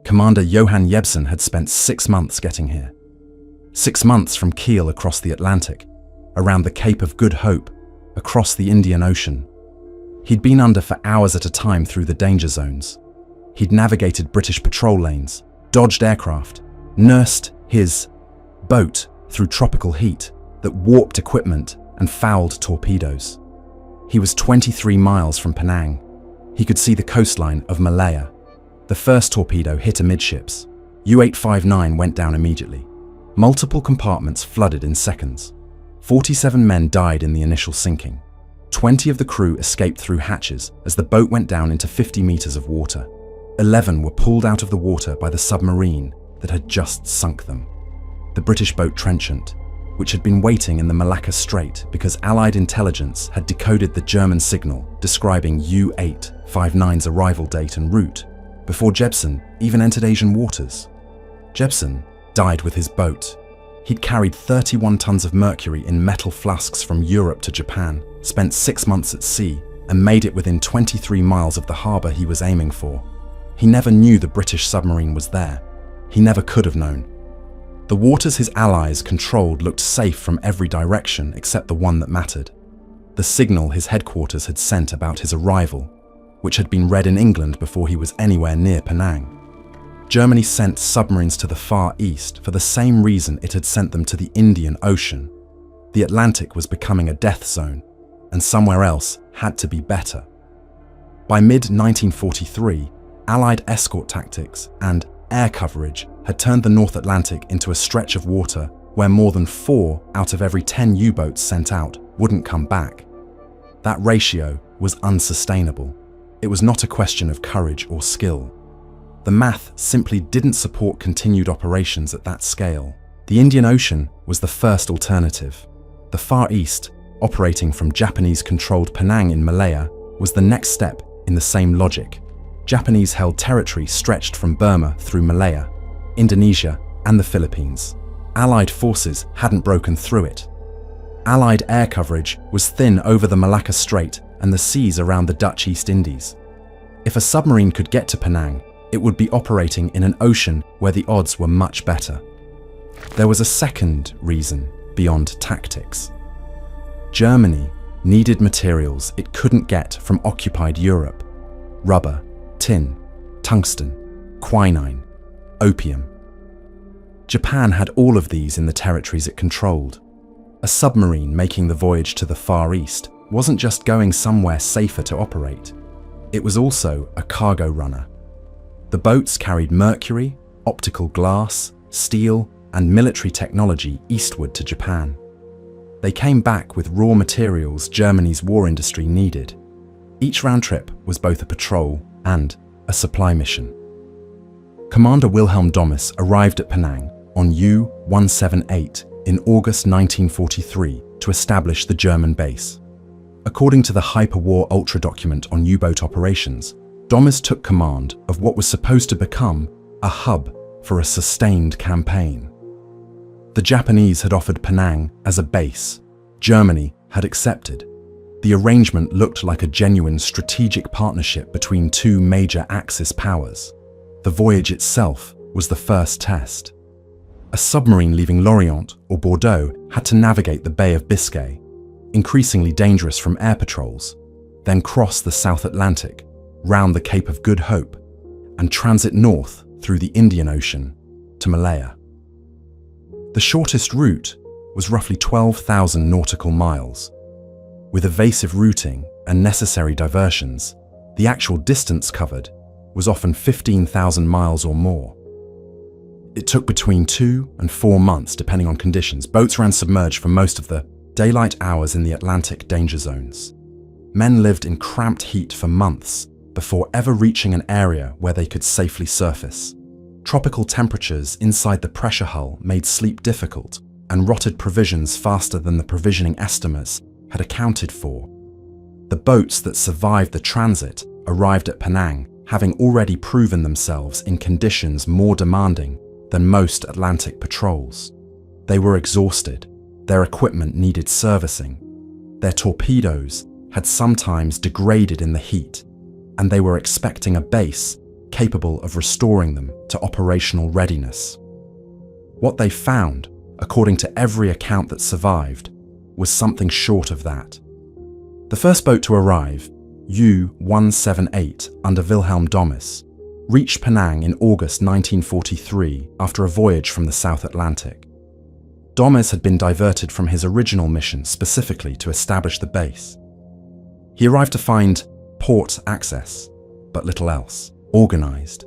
Commander Johan Jebsen had spent 6 months getting here. 6 months from Kiel across the Atlantic, around the Cape of Good Hope, across the Indian Ocean. He'd been under for hours at a time through the danger zones. He'd navigated British patrol lanes, dodged aircraft, nursed his boat through tropical heat that warped equipment and fouled torpedoes. He was 23 miles from Penang. He could see the coastline of Malaya. The first torpedo hit amidships. U-859 went down immediately. Multiple compartments flooded in seconds. 47 men died in the initial sinking. 20 of the crew escaped through hatches as the boat went down into 50 meters of water. 11 were pulled out of the water by the submarine that had just sunk them. The British boat Trenchant, which had been waiting in the Malacca Strait because Allied intelligence had decoded the German signal describing U-859's arrival date and route before Jebsen even entered Asian waters. Jebsen died with his boat. He'd carried 31 tons of mercury in metal flasks from Europe to Japan, spent 6 months at sea, and made it within 23 miles of the harbour he was aiming for. He never knew the British submarine was there. He never could have known. The waters his allies controlled looked safe from every direction except the one that mattered. The signal his headquarters had sent about his arrival, which had been read in England before he was anywhere near Penang. Germany sent submarines to the Far East for the same reason it had sent them to the Indian Ocean. The Atlantic was becoming a death zone, and somewhere else had to be better. By mid-1943, Allied escort tactics and air coverage had turned the North Atlantic into a stretch of water where more than 4 out of every 10 U-boats sent out wouldn't come back. That ratio was unsustainable. It was not a question of courage or skill. The math simply didn't support continued operations at that scale. The Indian Ocean was the first alternative. The Far East, operating from Japanese-controlled Penang in Malaya, was the next step in the same logic. Japanese-held territory stretched from Burma through Malaya, Indonesia, and the Philippines. Allied forces hadn't broken through it. Allied air coverage was thin over the Malacca Strait and the seas around the Dutch East Indies. If a submarine could get to Penang, it would be operating in an ocean where the odds were much better. There was a second reason beyond tactics. Germany needed materials it couldn't get from occupied Europe: rubber, tin, tungsten, quinine, opium. Japan had all of these in the territories it controlled. A submarine making the voyage to the Far East wasn't just going somewhere safer to operate. It was also a cargo runner. The boats carried mercury, optical glass, steel, and military technology eastward to Japan. They came back with raw materials Germany's war industry needed. Each round trip was both a patrol and a supply mission. Commander Wilhelm Domus arrived at Penang on U-178 in August 1943 to establish the German base. According to the Hyperwar Ultra document on U-boat operations, Domus took command of what was supposed to become a hub for a sustained campaign. The Japanese had offered Penang as a base. Germany had accepted. The arrangement looked like a genuine strategic partnership between two major Axis powers. The voyage itself was the first test. A submarine leaving Lorient or Bordeaux had to navigate the Bay of Biscay, increasingly dangerous from air patrols, then cross the South Atlantic, round the Cape of Good Hope, and transit north through the Indian Ocean to Malaya. The shortest route was roughly 12,000 nautical miles. With evasive routing and necessary diversions, the actual distance covered was often 15,000 miles or more. It took between 2 and 4 months depending on conditions. Boats ran submerged for most of the daylight hours in the Atlantic danger zones. Men lived in cramped heat for months before ever reaching an area where they could safely surface. Tropical temperatures inside the pressure hull made sleep difficult, and rotted provisions faster than the provisioning estimates had accounted for. The boats that survived the transit arrived at Penang having already proven themselves in conditions more demanding than most Atlantic patrols. They were exhausted, their equipment needed servicing, their torpedoes had sometimes degraded in the heat, and they were expecting a base capable of restoring them to operational readiness. What they found, according to every account that survived, was something short of that. The first boat to arrive, U-178 under Wilhelm Domis, reached Penang in August 1943 after a voyage from the South Atlantic. Domis had been diverted from his original mission specifically to establish the base. He arrived to find port access, but little else, organized.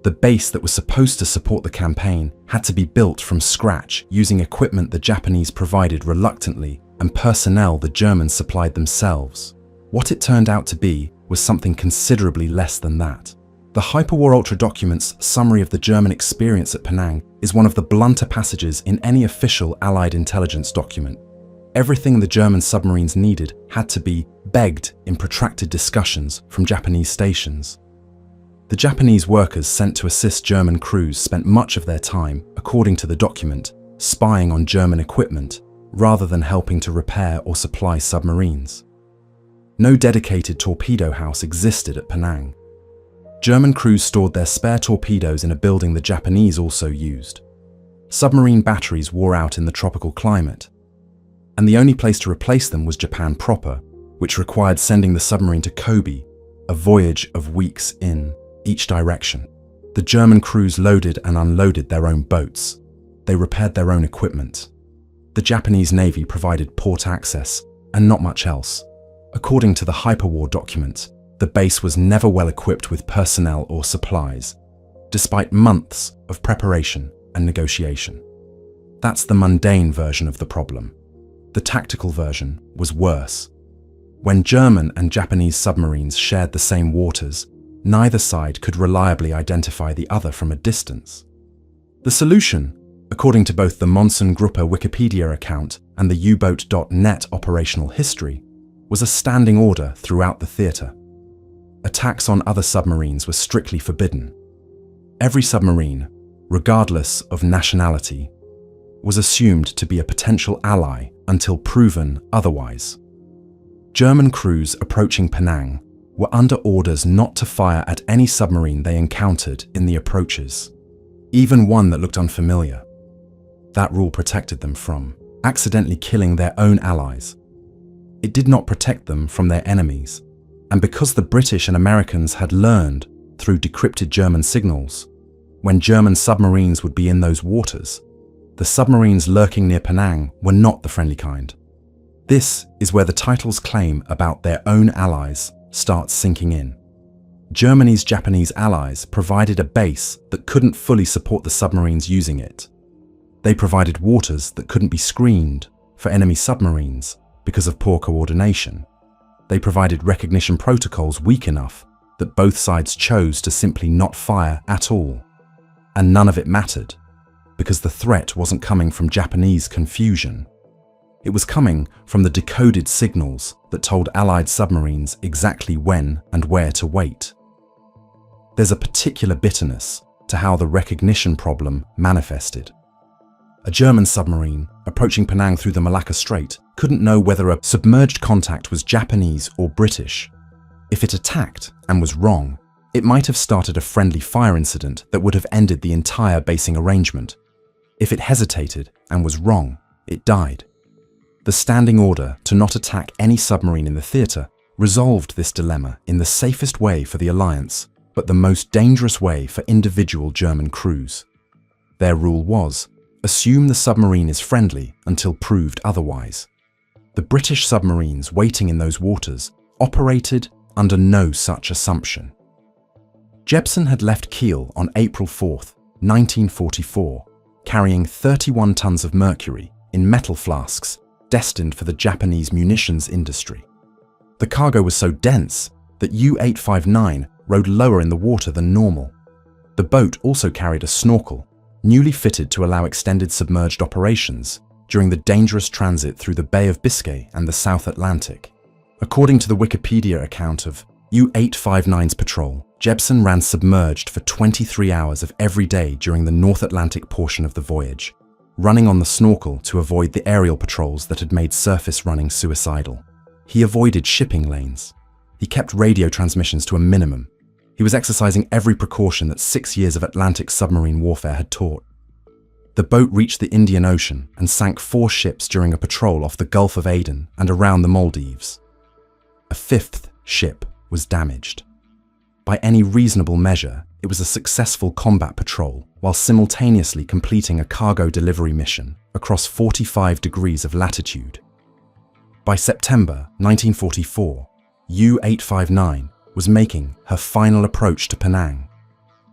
The base that was supposed to support the campaign had to be built from scratch using equipment the Japanese provided reluctantly and personnel the Germans supplied themselves. What it turned out to be was something considerably less than that. The Hyperwar Ultra document's summary of the German experience at Penang is one of the blunter passages in any official Allied intelligence document. Everything the German submarines needed had to be begged in protracted discussions from Japanese stations. The Japanese workers sent to assist German crews spent much of their time, according to the document, spying on German equipment rather than helping to repair or supply submarines. No dedicated torpedo house existed at Penang. German crews stored their spare torpedoes in a building the Japanese also used. Submarine batteries wore out in the tropical climate, and the only place to replace them was Japan proper, which required sending the submarine to Kobe, a voyage of weeks in each direction. The German crews loaded and unloaded their own boats. They repaired their own equipment. The Japanese Navy provided port access and not much else. According to the Hyperwar document, the base was never well equipped with personnel or supplies, despite months of preparation and negotiation. That's the mundane version of the problem. The tactical version was worse. When German and Japanese submarines shared the same waters, neither side could reliably identify the other from a distance. The solution, according to both the Monson-Gruppe Wikipedia account and the U-boat.net operational history, was a standing order throughout the theatre. Attacks on other submarines were strictly forbidden. Every submarine, regardless of nationality, was assumed to be a potential ally until proven otherwise. German crews approaching Penang were under orders not to fire at any submarine they encountered in the approaches, even one that looked unfamiliar. That rule protected them from accidentally killing their own allies. It did not protect them from their enemies, and because the British and Americans had learned through decrypted German signals, when German submarines would be in those waters, the submarines lurking near Penang were not the friendly kind. This is where the title's claim about their own allies starts sinking in. Germany's Japanese allies provided a base that couldn't fully support the submarines using it. They provided waters that couldn't be screened for enemy submarines because of poor coordination. They provided recognition protocols weak enough that both sides chose to simply not fire at all. And none of it mattered, because the threat wasn't coming from Japanese confusion. It was coming from the decoded signals that told Allied submarines exactly when and where to wait. There's a particular bitterness to how the recognition problem manifested. A German submarine approaching Penang through the Malacca Strait couldn't know whether a submerged contact was Japanese or British. If it attacked and was wrong, it might have started a friendly fire incident that would have ended the entire basing arrangement. If it hesitated and was wrong, it died. The standing order to not attack any submarine in the theatre resolved this dilemma in the safest way for the Alliance, but the most dangerous way for individual German crews. Their rule was, assume the submarine is friendly until proved otherwise. The British submarines waiting in those waters operated under no such assumption. Jebsen had left Kiel on April 4, 1944, carrying 31 tons of mercury in metal flasks destined for the Japanese munitions industry. The cargo was so dense that U-859 rode lower in the water than normal. The boat also carried a snorkel, newly fitted to allow extended submerged operations during the dangerous transit through the Bay of Biscay and the South Atlantic. According to the Wikipedia account of U-859's patrol, Jebsen ran submerged for 23 hours of every day during the North Atlantic portion of the voyage, running on the snorkel to avoid the aerial patrols that had made surface running suicidal. He avoided shipping lanes. He kept radio transmissions to a minimum. He was exercising every precaution that 6 years of Atlantic submarine warfare had taught. The boat reached the Indian Ocean and sank 4 ships during a patrol off the Gulf of Aden and around the Maldives. A 5th ship was damaged. By any reasonable measure, it was a successful combat patrol while simultaneously completing a cargo delivery mission across 45 degrees of latitude. By September 1944, U-859 was making her final approach to Penang.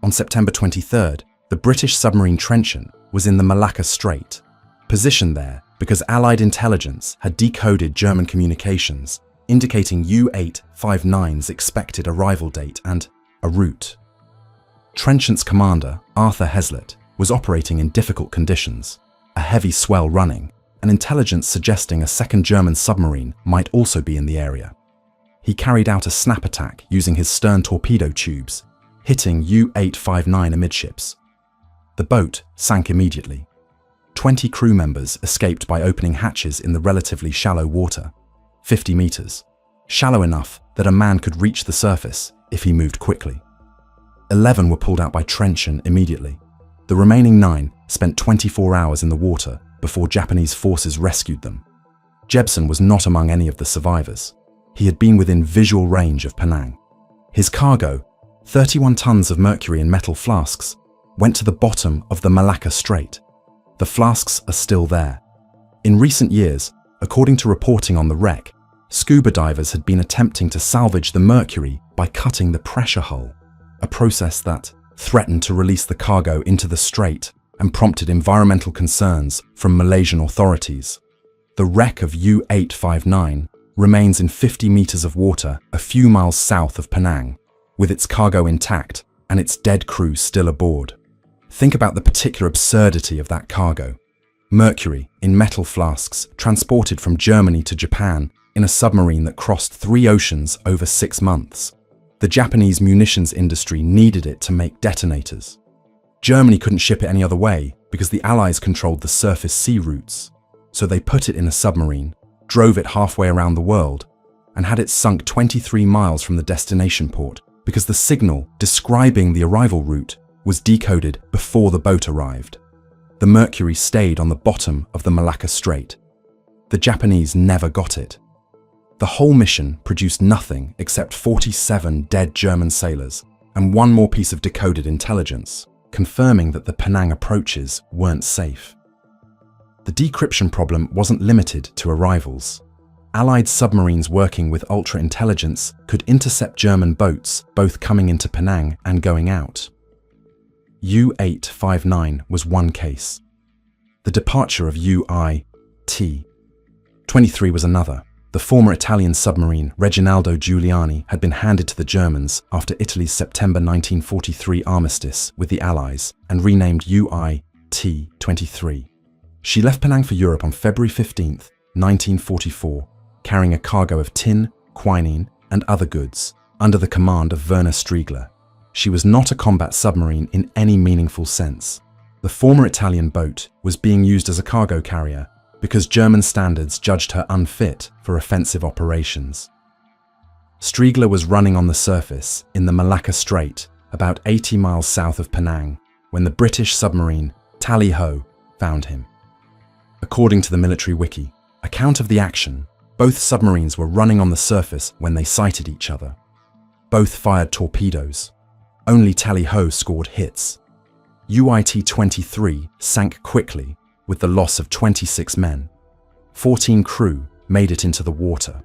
On September 23rd, the British submarine Trenchant was in the Malacca Strait, positioned there because Allied intelligence had decoded German communications, indicating U-859's expected arrival date and a route. Trenchant's commander, Arthur Heslett, was operating in difficult conditions, a heavy swell running, and intelligence suggesting a second German submarine might also be in the area. He carried out a snap attack using his stern torpedo tubes, hitting U-859 amidships. The boat sank immediately. 20 crew members escaped by opening hatches in the relatively shallow water, 50 meters, shallow enough that a man could reach the surface if he moved quickly. 11 were pulled out by Trenchant immediately. The remaining 9 spent 24 hours in the water before Japanese forces rescued them. Jebsen was not among any of the survivors. He had been within visual range of Penang. His cargo, 31 tons of mercury in metal flasks, went to the bottom of the Malacca Strait. The flasks are still there. In recent years, according to reporting on the wreck, scuba divers had been attempting to salvage the mercury by cutting the pressure hull, a process that threatened to release the cargo into the strait and prompted environmental concerns from Malaysian authorities. The wreck of U-859 remains in 50 meters of water a few miles south of Penang, with its cargo intact and its dead crew still aboard. Think about the particular absurdity of that cargo. Mercury in metal flasks transported from Germany to Japan in a submarine that crossed 3 oceans over 6 months. The Japanese munitions industry needed it to make detonators. Germany couldn't ship it any other way because the Allies controlled the surface sea routes. So they put it in a submarine, drove it halfway around the world, and had it sunk 23 miles from the destination port because the signal describing the arrival route was decoded before the boat arrived. The mercury stayed on the bottom of the Malacca Strait. The Japanese never got it. The whole mission produced nothing except 47 dead German sailors and 1 more piece of decoded intelligence, confirming that the Penang approaches weren't safe. The decryption problem wasn't limited to arrivals. Allied submarines working with ultra-intelligence could intercept German boats both coming into Penang and going out. U-859 was one case. The departure of U-I-T-23 was another. The former Italian submarine Reginaldo Giuliani had been handed to the Germans after Italy's September 1943 armistice with the Allies and renamed U-I-T-23. She left Penang for Europe on February 15, 1944, carrying a cargo of tin, quinine, and other goods under the command of Werner Striegler. She was not a combat submarine in any meaningful sense. The former Italian boat was being used as a cargo carrier because German standards judged her unfit for offensive operations. Striegler was running on the surface in the Malacca Strait, about 80 miles south of Penang, when the British submarine Tally Ho found him. According to the military wiki account of the action, both submarines were running on the surface when they sighted each other. Both fired torpedoes. Only Tally Ho scored hits. UIT-23 sank quickly with the loss of 26 men. 14 crew made it into the water.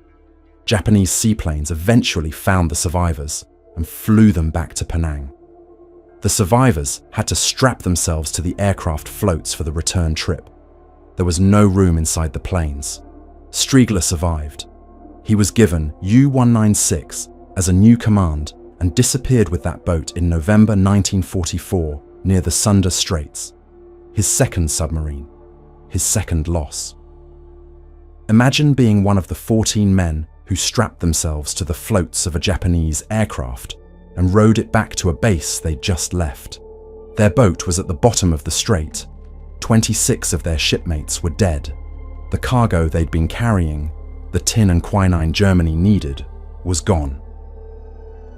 Japanese seaplanes eventually found the survivors and flew them back to Penang. The survivors had to strap themselves to the aircraft floats for the return trip. There was no room inside the planes. Striegler survived. He was given U-196 as a new command and disappeared with that boat in November 1944 near the Sunda Straits. His second submarine, his second loss. Imagine being one of the 14 men who strapped themselves to the floats of a Japanese aircraft and rowed it back to a base they'd just left. Their boat was at the bottom of the strait. 26 of their shipmates were dead. The cargo they'd been carrying, the tin and quinine Germany needed, was gone.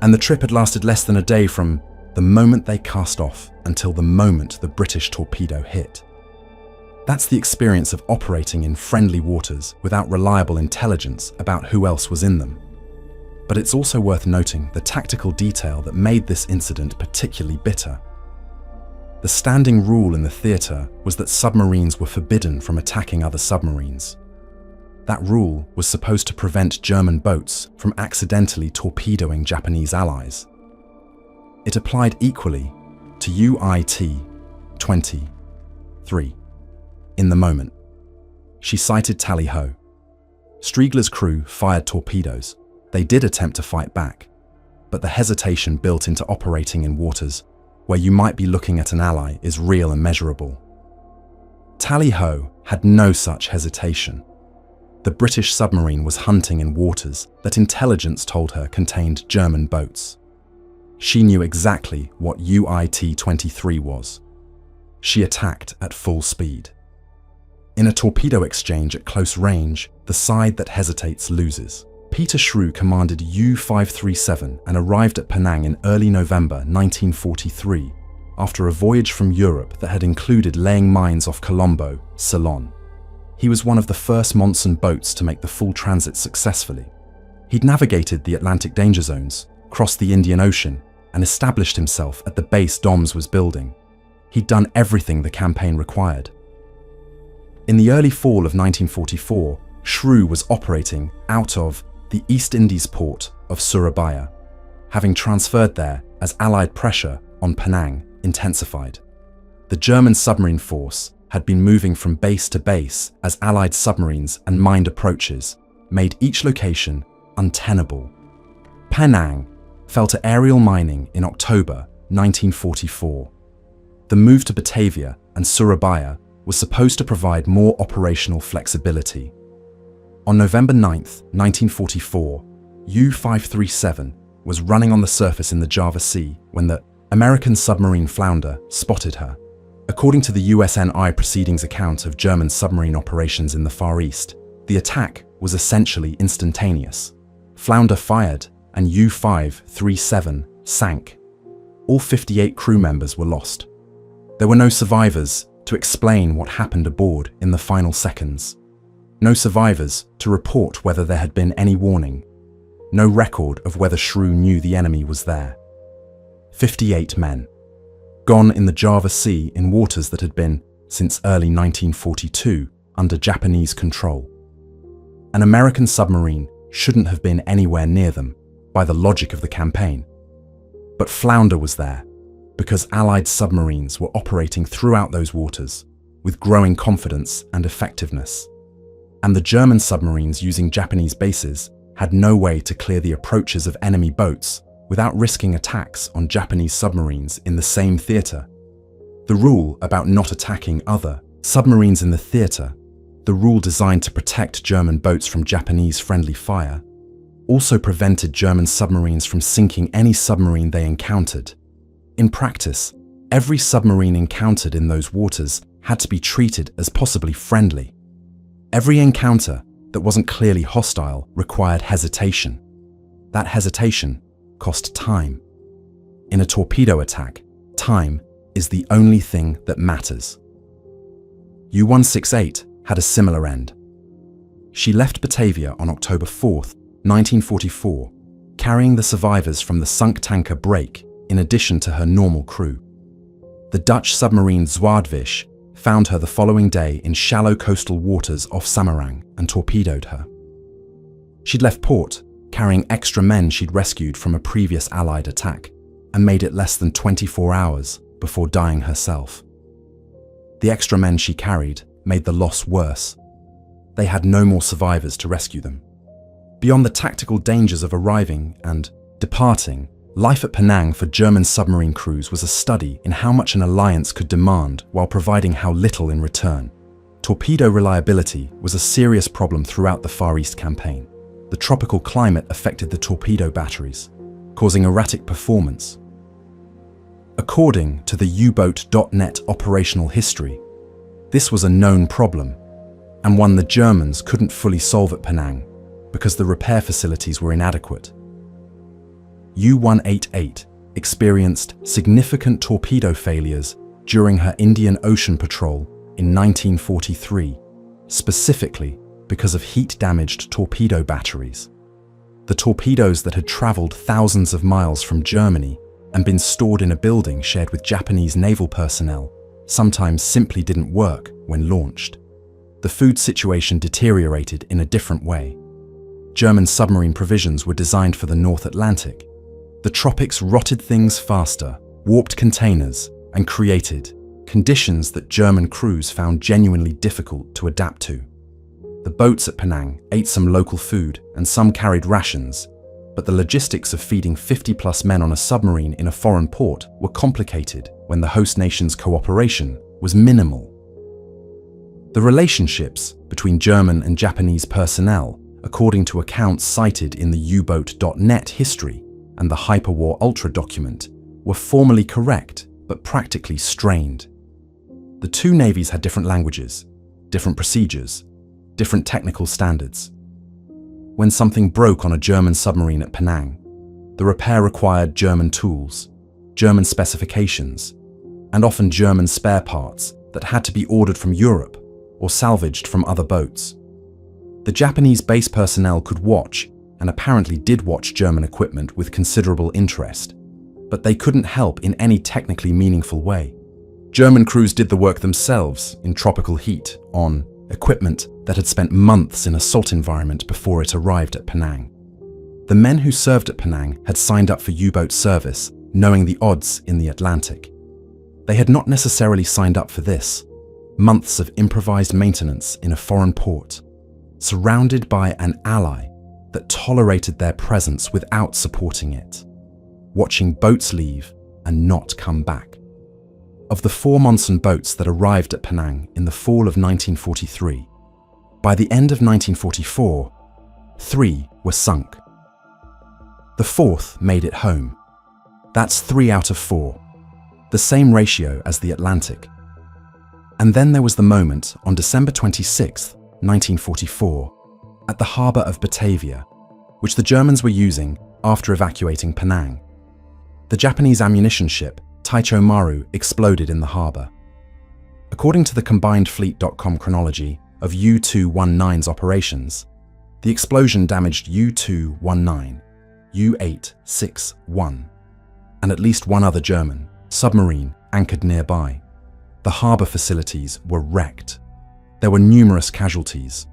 And the trip had lasted less than a day from the moment they cast off until the moment the British torpedo hit. That's the experience of operating in friendly waters without reliable intelligence about who else was in them. But it's also worth noting the tactical detail that made this incident particularly bitter. The standing rule in the theatre was that submarines were forbidden from attacking other submarines. That rule was supposed to prevent German boats from accidentally torpedoing Japanese allies. It applied equally to UIT-23. In the moment, she sighted Tally-Ho. Striegler's crew fired torpedoes. They did attempt to fight back, but the hesitation built into operating in waters where you might be looking at an ally is real and measurable. Tally-Ho had no such hesitation. The British submarine was hunting in waters that intelligence told her contained German boats. She knew exactly what UIT-23 was. She attacked at full speed. In a torpedo exchange at close range, the side that hesitates loses. Peter Shrew commanded U-537 and arrived at Penang in early November 1943 after a voyage from Europe that had included laying mines off Colombo, Ceylon. He was one of the first Monson boats to make the full transit successfully. He'd navigated the Atlantic danger zones, crossed the Indian Ocean, and established himself at the base Doms was building. He'd done everything the campaign required. In the early fall of 1944, Shrew was operating out of the East Indies port of Surabaya, having transferred there as Allied pressure on Penang intensified. The German submarine force had been moving from base to base as Allied submarines and mined approaches made each location untenable. Penang fell to aerial mining in October 1944. The move to Batavia and Surabaya was supposed to provide more operational flexibility. On November 9, 1944, U-537 was running on the surface in the Java Sea when the American submarine Flounder spotted her. According to the USNI Proceedings account of German submarine operations in the Far East, the attack was essentially instantaneous. Flounder fired and U-537 sank. All 58 crew members were lost. There were no survivors to explain what happened aboard in the final seconds. No survivors to report whether there had been any warning. No record of whether Shrew knew the enemy was there. 58 men. Gone in the Java Sea in waters that had been, since early 1942, under Japanese control. An American submarine shouldn't have been anywhere near them, by the logic of the campaign. But Flounder was there, because Allied submarines were operating throughout those waters, with growing confidence and effectiveness. And the German submarines using Japanese bases had no way to clear the approaches of enemy boats without risking attacks on Japanese submarines in the same theatre. The rule about not attacking other submarines in the theatre, the rule designed to protect German boats from Japanese friendly fire, also prevented German submarines from sinking any submarine they encountered. In practice, every submarine encountered in those waters had to be treated as possibly friendly. Every encounter that wasn't clearly hostile required hesitation. That hesitation cost time. In a torpedo attack, time is the only thing that matters. U-168 had a similar end. She left Batavia on October 4, 1944, carrying the survivors from the sunk tanker Break in addition to her normal crew. The Dutch submarine Zwaardvis found her the following day in shallow coastal waters off Samarang and torpedoed her. She'd left port, carrying extra men she'd rescued from a previous Allied attack, and made it less than 24 hours before dying herself. The extra men she carried made the loss worse. They had no more survivors to rescue them. Beyond the tactical dangers of arriving and departing, life at Penang for German submarine crews was a study in how much an alliance could demand while providing how little in return. Torpedo reliability was a serious problem throughout the Far East campaign. The tropical climate affected the torpedo batteries, causing erratic performance. According to the U-boat.net operational history, this was a known problem, and one the Germans couldn't fully solve at Penang because the repair facilities were inadequate. U-188 experienced significant torpedo failures during her Indian Ocean patrol in 1943, specifically because of heat-damaged torpedo batteries. The torpedoes that had traveled thousands of miles from Germany and been stored in a building shared with Japanese naval personnel sometimes simply didn't work when launched. The food situation deteriorated in a different way. German submarine provisions were designed for the North Atlantic. The tropics rotted things faster, warped containers, and created conditions that German crews found genuinely difficult to adapt to. The boats at Penang ate some local food and some carried rations, but the logistics of feeding 50+ men on a submarine in a foreign port were complicated when the host nation's cooperation was minimal. The relationships between German and Japanese personnel, according to accounts cited in the U-boat.net history and the Hyperwar Ultra document, were formally correct but practically strained. The two navies had different languages, different procedures, different technical standards. When something broke on a German submarine at Penang, the repair required German tools, German specifications, and often German spare parts that had to be ordered from Europe or salvaged from other boats. The Japanese base personnel could watch, and apparently did watch, German equipment with considerable interest, but they couldn't help in any technically meaningful way. German crews did the work themselves in tropical heat on equipment that had spent months in a salt environment before it arrived at Penang. The men who served at Penang had signed up for U-boat service, knowing the odds in the Atlantic. They had not necessarily signed up for this. Months of improvised maintenance in a foreign port, surrounded by an ally that tolerated their presence without supporting it, watching boats leave and not come back. Of the 4 monsoon boats that arrived at Penang in the fall of 1943, by the end of 1944, 3 were sunk. The 4th made it home. That's 3 out of 4, the same ratio as the Atlantic. And then there was the moment on December 26, 1944, at the harbour of Batavia, which the Germans were using after evacuating Penang. The Japanese ammunition ship Taicho Maru exploded in the harbour. According to the CombinedFleet.com chronology of U-219's operations, the explosion damaged U-219, U-861, and at least one other German submarine anchored nearby. The harbour facilities were wrecked. There were numerous casualties.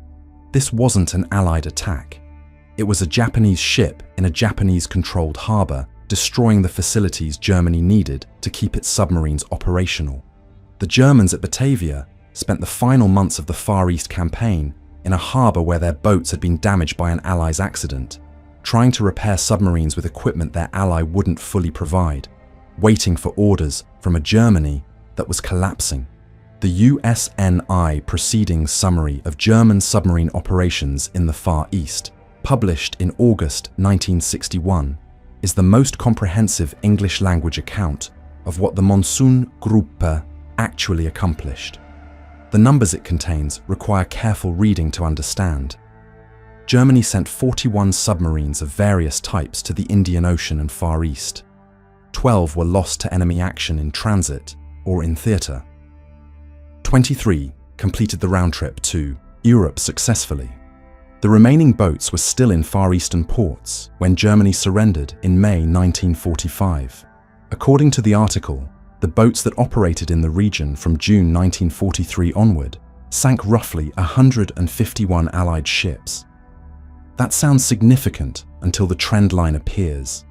This wasn't an Allied attack. It was a Japanese ship in a Japanese-controlled harbour destroying the facilities Germany needed to keep its submarines operational. The Germans at Batavia spent the final months of the Far East campaign in a harbour where their boats had been damaged by an Allies accident, trying to repair submarines with equipment their ally wouldn't fully provide, waiting for orders from a Germany that was collapsing. The USNI Proceedings Summary of German Submarine Operations in the Far East, published in August 1961, is the most comprehensive English-language account of what the Monsun-Gruppe actually accomplished. The numbers it contains require careful reading to understand. Germany sent 41 submarines of various types to the Indian Ocean and Far East. 12 were lost to enemy action in transit or in theatre. 23 completed the round trip to Europe successfully. The remaining boats were still in Far Eastern ports when Germany surrendered in May 1945. According to the article, the boats that operated in the region from June 1943 onward sank roughly 151 Allied ships. That sounds significant until the trend line appears.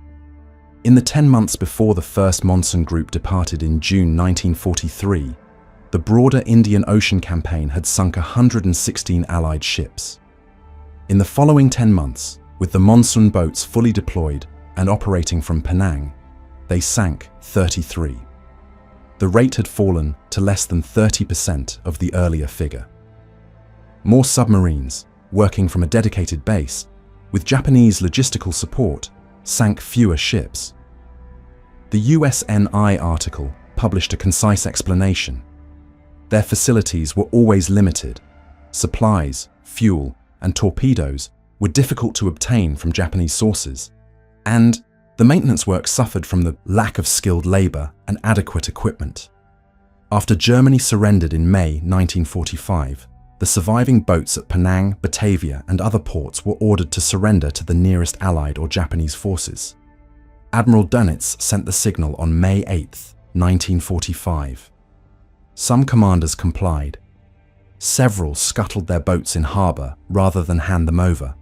In the 10 months before the first Monson group departed in June 1943, the broader Indian Ocean campaign had sunk 116 Allied ships. In the following 10 months, with the Monsoon boats fully deployed and operating from Penang, they sank 33. The rate had fallen to less than 30% of the earlier figure. More submarines, working from a dedicated base, with Japanese logistical support, sank fewer ships. The USNI article published a concise explanation. Their facilities were always limited. Supplies, fuel, and torpedoes were difficult to obtain from Japanese sources, and The maintenance work suffered from the lack of skilled labor and adequate equipment. After Germany surrendered in May 1945, the surviving boats at Penang, Batavia, and other ports were ordered to surrender to the nearest Allied or Japanese forces. Admiral Dönitz sent the signal on May 8, 1945. Some commanders complied. Several scuttled their boats in harbour rather than hand them over.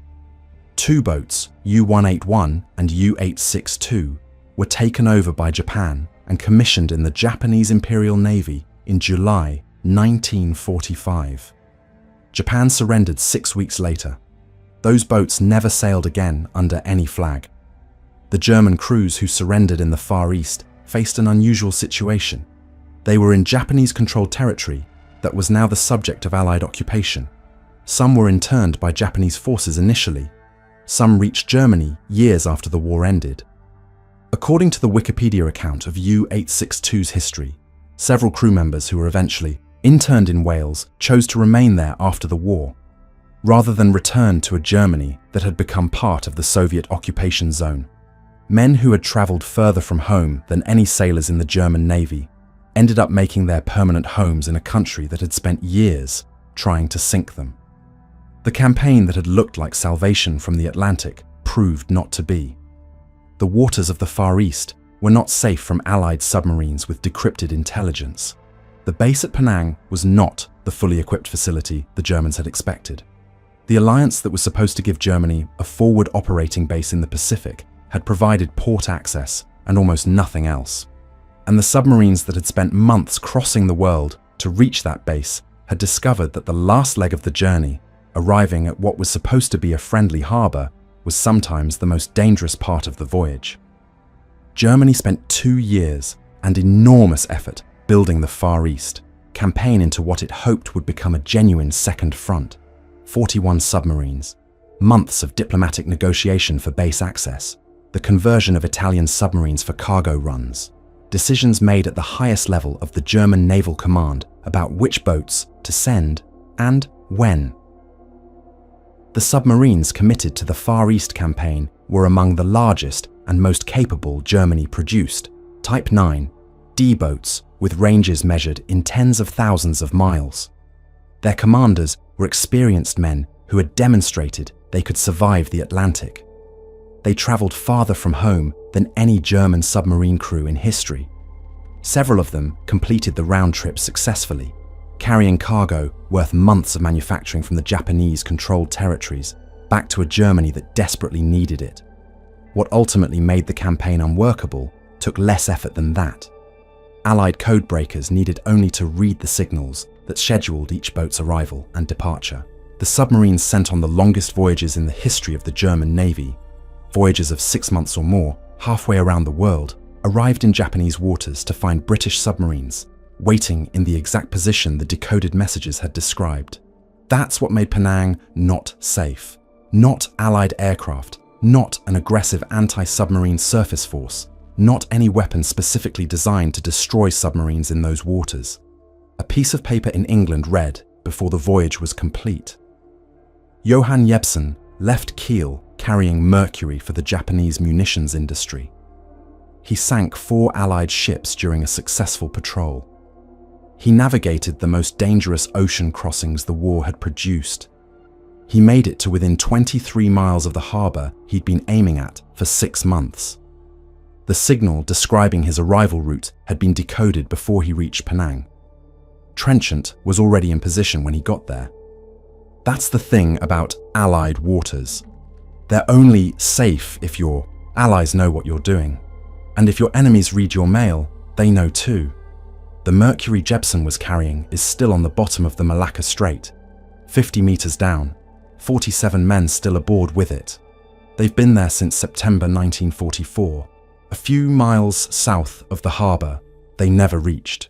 2 boats, U-181 and U-862, were taken over by Japan and commissioned in the Japanese Imperial Navy in July 1945. Japan surrendered 6 weeks later. Those boats never sailed again under any flag. The German crews who surrendered in the Far East faced an unusual situation. They were in Japanese-controlled territory that was now the subject of Allied occupation. Some were interned by Japanese forces initially. Some reached Germany years after the war ended. According to the Wikipedia account of U-862's history, several crew members who were eventually interned in Wales chose to remain there after the war, rather than return to a Germany that had become part of the Soviet occupation zone. Men who had travelled further from home than any sailors in the German Navy ended up making their permanent homes in a country that had spent years trying to sink them. The campaign that had looked like salvation from the Atlantic proved not to be. The waters of the Far East were not safe from Allied submarines with decrypted intelligence. The base at Penang was not the fully equipped facility the Germans had expected. The alliance that was supposed to give Germany a forward operating base in the Pacific had provided port access and almost nothing else. And the submarines that had spent months crossing the world to reach that base had discovered that the last leg of the journey, arriving at what was supposed to be a friendly harbour, was sometimes the most dangerous part of the voyage. Germany spent 2 years and enormous effort building the Far East, campaign into what it hoped would become a genuine second front. 41 submarines, months of diplomatic negotiation for base access, the conversion of Italian submarines for cargo runs, decisions made at the highest level of the German Naval Command about which boats to send and when. The submarines committed to the Far East campaign were among the largest and most capable Germany produced, Type 9, D-boats with ranges measured in tens of thousands of miles. Their commanders were experienced men who had demonstrated they could survive the Atlantic. They travelled farther from home than any German submarine crew in history. Several of them completed the round trip successfully, carrying cargo worth months of manufacturing from the Japanese-controlled territories back to a Germany that desperately needed it. What ultimately made the campaign unworkable took less effort than that. Allied codebreakers needed only to read the signals that scheduled each boat's arrival and departure. The submarines sent on the longest voyages in the history of the German Navy, voyages of 6 months or more, halfway around the world, arrived in Japanese waters to find British submarines, waiting in the exact position the decoded messages had described. That's what made Penang not safe. Not Allied aircraft, not an aggressive anti-submarine surface force, not any weapon specifically designed to destroy submarines in those waters. A piece of paper in England read before the voyage was complete. Johan Jebsen left Kiel carrying mercury for the Japanese munitions industry. He sank 4 Allied ships during a successful patrol. He navigated the most dangerous ocean crossings the war had produced. He made it to within 23 miles of the harbour he'd been aiming at for 6 months. The signal describing his arrival route had been decoded before he reached Penang. Trenchant was already in position when he got there. That's the thing about Allied waters. They're only safe if your allies know what you're doing. And if your enemies read your mail, they know too. The mercury Jebsen was carrying is still on the bottom of the Malacca Strait, 50 meters down, 47 men still aboard with it. They've been there since September 1944. A few miles south of the harbour, they never reached.